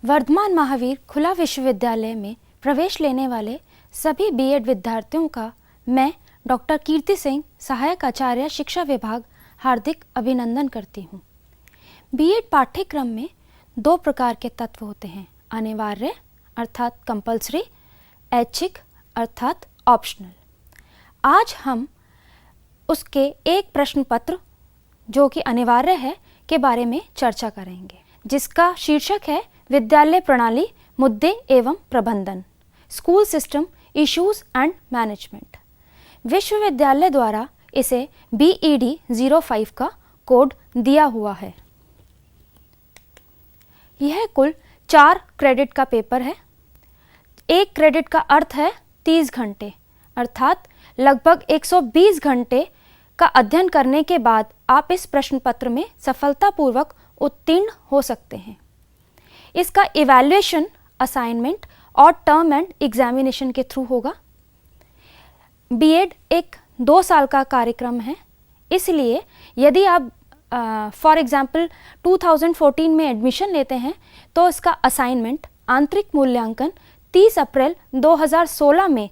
वर्धमान महावीर खुला विश्वविद्यालय में प्रवेश लेने वाले सभी बीएड विद्यार्थियों का मैं डॉक्टर कीर्ति सिंह, सहायक आचार्य शिक्षा विभाग, हार्दिक अभिनंदन करती हूँ। बीएड पाठ्यक्रम में दो प्रकार के तत्व होते हैं, अनिवार्य अर्थात कंपल्सरी, ऐच्छिक अर्थात ऑप्शनल। आज हम उसके एक प्रश्न पत्र जो कि अनिवार्य है के बारे में चर्चा करेंगे, जिसका शीर्षक है विद्यालय प्रणाली, मुद्दे एवं प्रबंधन, school system issues and management. विश्वविद्यालय द्वारा इसे BED 05 का कोड दिया हुआ है। यह कुल 4 क्रेडिट का पेपर है। 1 क्रेडिट का अर्थ है 30 घंटे, अर्थात लगभग 120 घंटे का अध्ययन करने के बाद आप इस प्रश्न पत्र में सफलतापूर्वक उत्तीर्ण हो सकते हैं। इसका इवैल्यूएशन असाइनमेंट और टर्म एंड एग्जामिनेशन के थ्रू होगा। बीएड एक 2 साल का कार्यक्रम है, इसलिए यदि आप फॉर एग्जांपल 2014 में एडमिशन लेते हैं तो इसका असाइनमेंट आंतरिक मूल्यांकन 30 अप्रैल 2016 में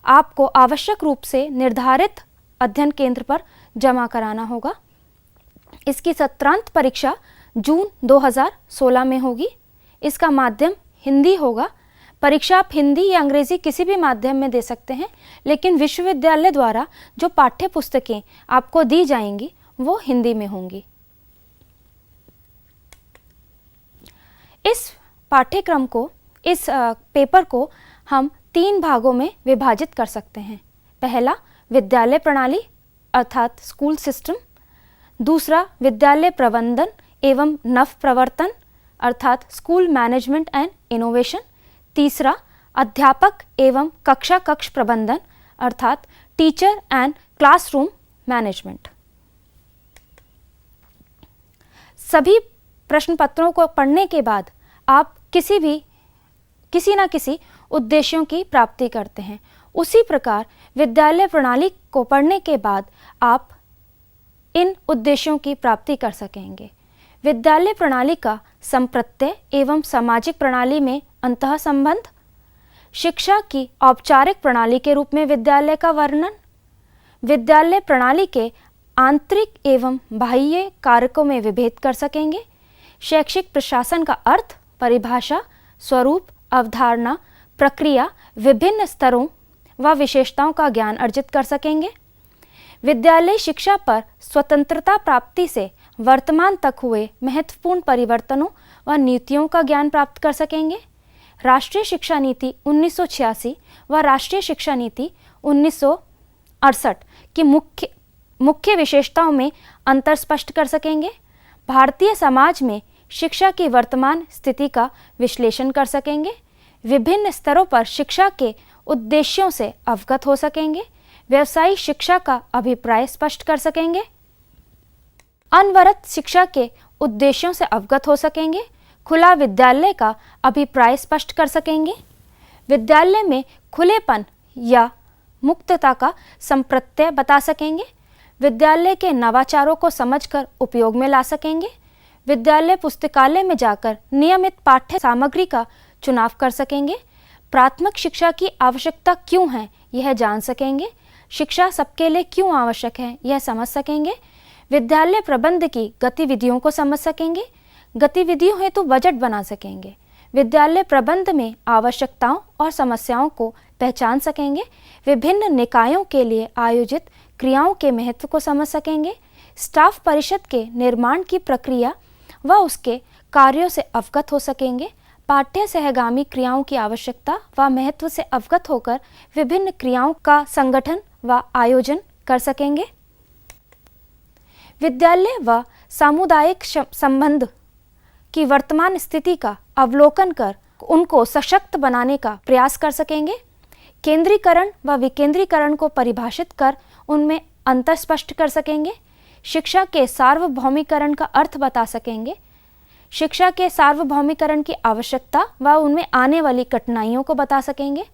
आपको आवश्यक रूप से निर्धारित अध्ययन केंद्र पर जमा कराना होगा। इसकी सत्रांत परीक्षा जून 2016 में होगी। इसका माध्यम हिंदी होगा। परीक्षा आप हिंदी या अंग्रेजी किसी भी माध्यम में दे सकते हैं, लेकिन विश्वविद्यालय द्वारा जो पाठ्य पुस्तकें आपको दी जाएंगी वो हिंदी में होंगी। इस पाठ्यक्रम को, इस पेपर को हम 3 भागों में विभाजित कर सकते हैं। पहला, विद्यालय प्रणाली अर्थात स्कूल सिस्टम। दूसरा, विद्यालय प्रबंधन एवं नव प्रवर्तन अर्थात स्कूल मैनेजमेंट एंड इनोवेशन। तीसरा, अध्यापक एवं कक्ष प्रबंधन अर्थात टीचर एंड क्लासरूम मैनेजमेंट। सभी प्रश्न पत्रों को पढ़ने के बाद आप किसी न किसी उद्देश्यों की प्राप्ति करते हैं। उसी प्रकार विद्यालय प्रणाली को पढ़ने के बाद आप इन उद्देश्यों की प्राप्ति कर सकेंगे। विद्यालय प्रणाली का संप्रत्यय एवं सामाजिक प्रणाली में अंतः संबंध, शिक्षा की औपचारिक प्रणाली के रूप में विद्यालय का वर्णन, विद्यालय प्रणाली के आंतरिक एवं बाह्य कारकों में विभेद कर सकेंगे, शैक्षिक प्रशासन का अर्थ, परिभाषा, स्वरूप, अवधारणा, प्रक्रिया, विभिन्न स्तरों व विशेषताओं का ज्ञान अर्जित कर सकेंगे। विद्यालय शिक्षा पर स्वतंत्रता प्राप्ति से वर्तमान तक हुए महत्वपूर्ण परिवर्तनों व नीतियों का ज्ञान प्राप्त कर सकेंगे। राष्ट्रीय शिक्षा नीति 1986 व राष्ट्रीय शिक्षा नीति 1968 की मुख्य विशेषताओं में अंतर स्पष्ट कर सकेंगे। भारतीय समाज में शिक्षा की वर्तमान स्थिति का विश्लेषण कर सकेंगे। विभिन्न स्तरों पर शिक्षा के उद्देश्यों से अवगत हो सकेंगे। व्यावसायिक शिक्षा का अभिप्राय स्पष्ट कर सकेंगे। अनवरत शिक्षा के उद्देश्यों से अवगत हो सकेंगे। खुला विद्यालय का अभिप्राय स्पष्ट कर सकेंगे। विद्यालय में खुलेपन या मुक्तता का संप्रत्यय बता सकेंगे। विद्यालय के नवाचारों को समझकर उपयोग में ला सकेंगे। विद्यालय पुस्तकालय में जाकर नियमित पाठ्य सामग्री का चुनाव कर सकेंगे। प्राथमिक शिक्षा की आवश्यकता क्यों है यह जान सकेंगे। शिक्षा सबके लिए क्यों आवश्यक है यह समझ सकेंगे। विद्यालय प्रबंध की गतिविधियों को समझ सकेंगे। गतिविधियों हेतु बजट बना सकेंगे। विद्यालय प्रबंध में आवश्यकताओं और समस्याओं को पहचान सकेंगे। विभिन्न निकायों के लिए आयोजित क्रियाओं के महत्व को समझ सकेंगे। स्टाफ परिषद के निर्माण की प्रक्रिया व उसके कार्यों से अवगत हो सकेंगे। पाठ्य सहगामी क्रियाओं की आवश्यकता व महत्व से अवगत होकर विभिन्न क्रियाओं का संगठन व आयोजन कर सकेंगे। विद्यालय व सामुदायिक संबंध की वर्तमान स्थिति का अवलोकन कर उनको सशक्त बनाने का प्रयास कर सकेंगे। केंद्रीकरण व विकेंद्रीकरण को परिभाषित कर उनमें अंतर स्पष्ट कर सकेंगे। शिक्षा के सार्वभौमिकरण का अर्थ बता सकेंगे। शिक्षा के सार्वभौमिकरण की आवश्यकता व उनमें आने वाली कठिनाइयों को बता सकेंगे।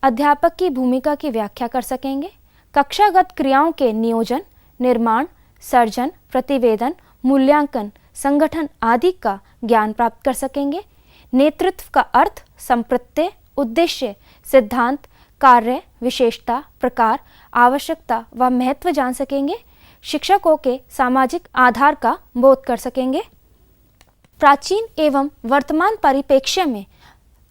अध्यापक की भूमिका की व्याख्या कर सकेंगे। कक्षागत क्रियाओं के नियोजन, निर्माण, सर्जन, प्रतिवेदन, मूल्यांकन, संगठन आदि का ज्ञान प्राप्त कर सकेंगे। नेतृत्व का अर्थ, संप्रत्यय, उद्देश्य, सिद्धांत, कार्य, विशेषता, प्रकार, आवश्यकता व महत्व जान सकेंगे। शिक्षकों के सामाजिक आधार का बोध कर सकेंगे। प्राचीन एवं वर्तमान परिप्रेक्ष्य में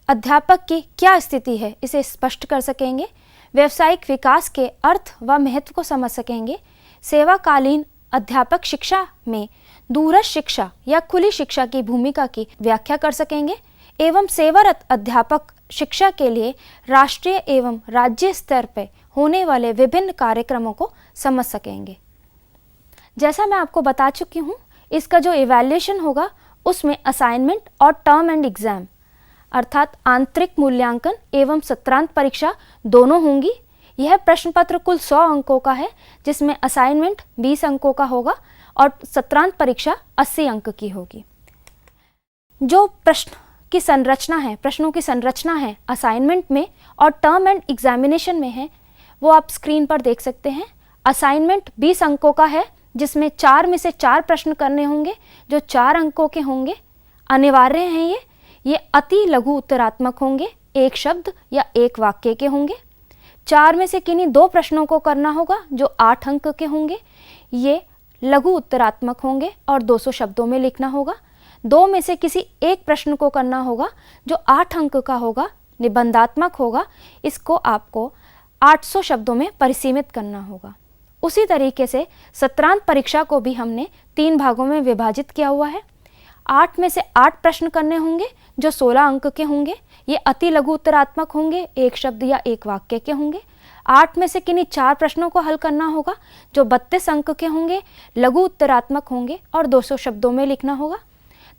अध्यापक की क्या स्थिति है इसे स्पष्ट कर सकेंगे। व्यावसायिक विकास के अर्थ व महत्व को समझ सकेंगे। सेवाकालीन अध्यापक शिक्षा में दूरस्थ शिक्षा या खुली शिक्षा की भूमिका की व्याख्या कर सकेंगे एवं सेवारत अध्यापक शिक्षा के लिए राष्ट्रीय एवं राज्य स्तर पर होने वाले विभिन्न कार्यक्रमों को समझ सकेंगे। जैसा मैं आपको बता चुकी हूँ, इसका जो इवैल्यूएशन होगा उसमें असाइनमेंट और टर्म एंड एग्जाम अर्थात आंतरिक मूल्यांकन एवं सत्रांत परीक्षा दोनों होंगी। यह प्रश्न पत्र कुल 100 अंकों का है, जिसमें असाइनमेंट 20 अंकों का होगा और सत्रांत परीक्षा 80 अंक की होगी। जो प्रश्नों की संरचना है असाइनमेंट में और टर्म एंड एग्जामिनेशन में है, वो आप स्क्रीन पर देख सकते हैं। असाइनमेंट 20 अंकों का है, जिसमें 4 में से 4 प्रश्न करने होंगे जो 4 अंकों के होंगे। अनिवार्य हैं ये अति लघु उत्तरात्मक होंगे, एक शब्द या एक वाक्य के होंगे। 4 में से किन्हीं 2 प्रश्नों को करना होगा जो 8 अंक के होंगे, ये लघु उत्तरात्मक होंगे और 200 शब्दों में लिखना होगा। 2 में से किसी एक प्रश्न को करना होगा जो 8 अंक का होगा, निबंधात्मक होगा, इसको आपको 800 शब्दों में परिसीमित करना होगा। उसी तरीके से सत्रांत परीक्षा को भी हमने 3 भागों में विभाजित किया हुआ है। 8 में से 8 प्रश्न करने होंगे जो 16 अंक के होंगे, ये अति लघु उत्तरात्मक होंगे, एक शब्द या एक वाक्य के होंगे। 8 में से किन्हीं 4 प्रश्नों को हल करना होगा जो 32 अंक के होंगे, लघु उत्तरात्मक होंगे और 200 शब्दों में लिखना होगा।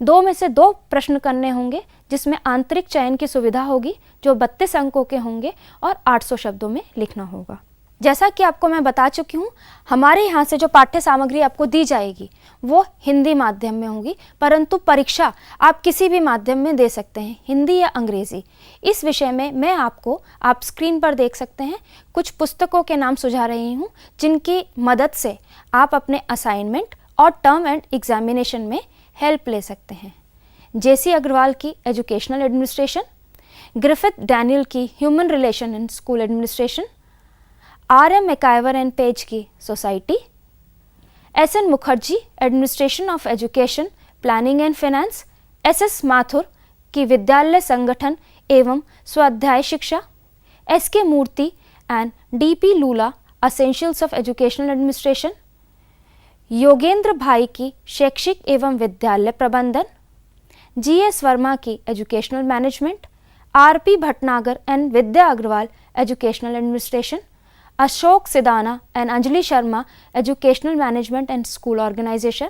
2 में से 2 प्रश्न करने होंगे जिसमें आंतरिक चयन की सुविधा होगी जो 32 अंकों के होंगे और 800 शब्दों में लिखना होगा। जैसा कि आपको मैं बता चुकी हूँ, हमारे यहाँ से जो पाठ्य सामग्री आपको दी जाएगी वो हिंदी माध्यम में होगी, परंतु परीक्षा आप किसी भी माध्यम में दे सकते हैं, हिंदी या अंग्रेजी। इस विषय में मैं आपको, आप स्क्रीन पर देख सकते हैं, कुछ पुस्तकों के नाम सुझा रही हूँ जिनकी मदद से आप अपने असाइनमेंट और टर्म एंड एग्जामिनेशन में हेल्प ले सकते हैं। जेसी अग्रवाल की एजुकेशनल एडमिनिस्ट्रेशन, ग्रिफिथ डैनियल की human relation and school administration, R M. MacIver and Page की society, S N. Mukherjee administration of education, planning and finance, S S. Mathur की विद्यालय संगठन एवं स्वाध्याय शिक्षा, S K. Murthy and D P. Lulla essentials of educational administration, Yogendra Bhai की शैक्षिक एवं विद्यालय प्रबंधन, जी.एस. वर्मा की educational management, R P. Bhatnagar and Vidya Agrawal educational administration, Ashok Sidana and Anjali Sharma educational management and school organisation,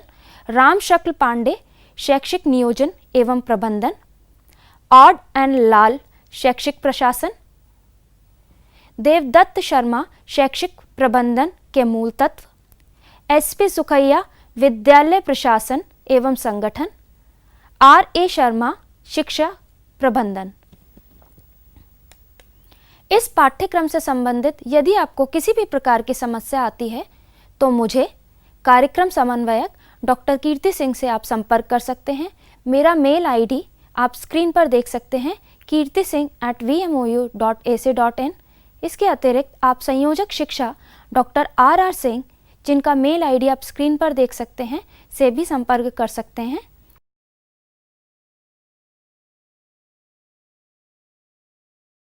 Ram Shakal Pandey शैक्षिक नियोजन एवं प्रबंधन, ऑड एंड लाल शैक्षिक प्रशासन, देवदत्त शर्मा शैक्षिक प्रबंधन के मूल तत्व, एस.पी. सुखैया विद्यालय प्रशासन एवं संगठन, आर.ए. शर्मा शिक्षा प्रबंधन। इस पाठ्यक्रम से संबंधित यदि आपको किसी भी प्रकार की समस्या आती है तो मुझे, कार्यक्रम समन्वयक डॉक्टर कीर्ति सिंह से आप संपर्क कर सकते हैं। मेरा मेल आईडी आप स्क्रीन पर देख सकते हैं, kirtisingh@vmou.ac.in। इसके अतिरिक्त आप संयोजक शिक्षा डॉक्टर R.R. सिंह, जिनका मेल आईडी आप स्क्रीन पर देख सकते हैं, से भी संपर्क कर सकते हैं।